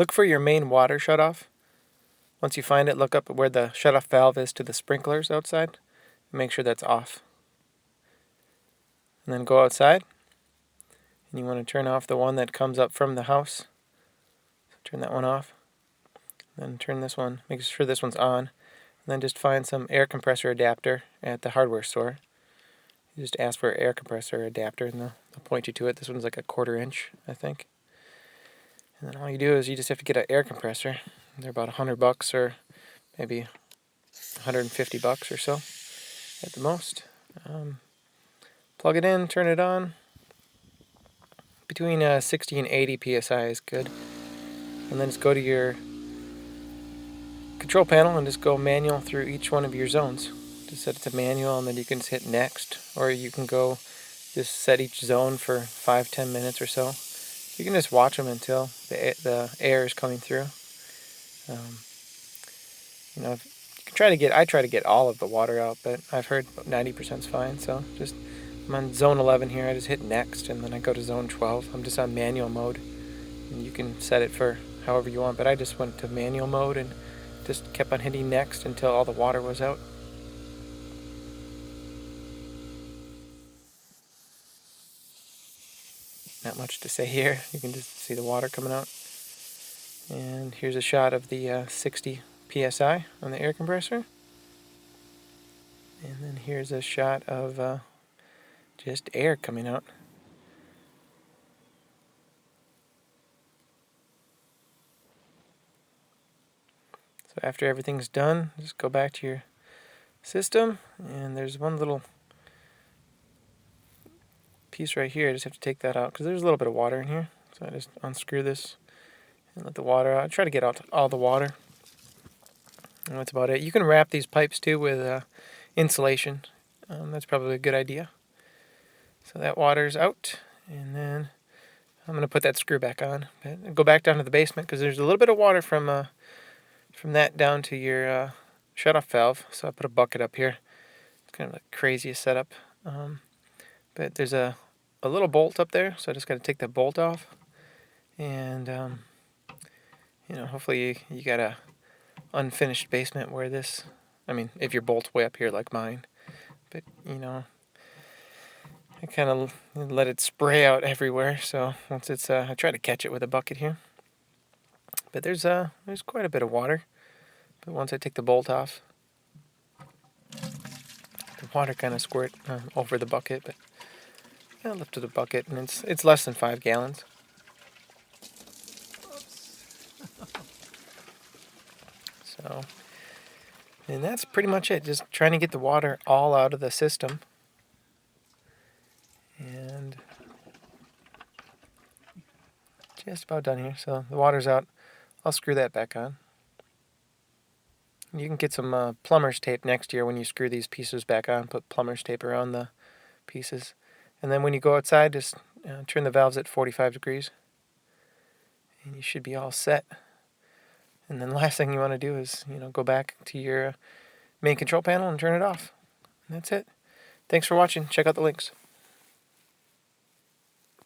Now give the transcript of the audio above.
Look for your main water shutoff. Once you find it, look up where the shutoff valve is to the sprinklers outside. Make sure that's off. And then go outside. And you want to turn off the one that comes up from the house. So turn that one off. Then turn this one, make sure this one's on. And then just find some air compressor adapter at the hardware store. You just ask for air compressor adapter and they'll point you to it. This one's like a 1/4 inch, I think. And then all you do is you just have to get an air compressor. They're about $100 or maybe $150 or so at the most. Plug it in, turn it on. Between 60 and 80 psi is good. And then just go to your control panel and just go manual through each one of your zones. Just set it to manual and then you can just hit next. Or you can go just set each zone for 5-10 minutes or so. You can just watch them until the air is coming through. You can I try to get all of the water out, but I've heard 90% is fine. So I'm on zone 11 here. I just hit next and then I go to zone 12. I'm just on manual mode. And you can set it for however you want, but I just went to manual mode and just kept on hitting next until all the water was out. Not much to say here. You can just see the water coming out. And here's a shot of the 60 psi on the air compressor. And then here's a shot of just air coming out. So after everything's done, just go back to your system, and there's one little piece right here. I just have to take that out because there's a little bit of water in here. So I just unscrew this and let the water out. I try to get out all the water. And that's about it. You can wrap these pipes too with insulation. That's probably a good idea. So that water's out, and then I'm going to put that screw back on. But go back down to the basement because there's a little bit of water from that down to your shutoff valve. So I put a bucket up here. It's kind of the craziest setup. But there's a little bolt up there, so I just got to take that bolt off. And, hopefully you got a unfinished basement where if your bolt's way up here like mine. But, I kind of let it spray out everywhere. So once it's, I try to catch it with a bucket here. But there's quite a bit of water. But once I take the bolt off, the water kind of squirt over the bucket. But I lifted the bucket, and it's less than 5 gallons. So, and that's pretty much it. Just trying to get the water all out of the system. And just about done here. So the water's out. I'll screw that back on. You can get some plumber's tape next year when you screw these pieces back on. Put plumber's tape around the pieces. And then when you go outside, just turn the valves at 45 degrees. And you should be all set. And then the last thing you want to do is, go back to your main control panel and turn it off. And that's it. Thanks for watching. Check out the links.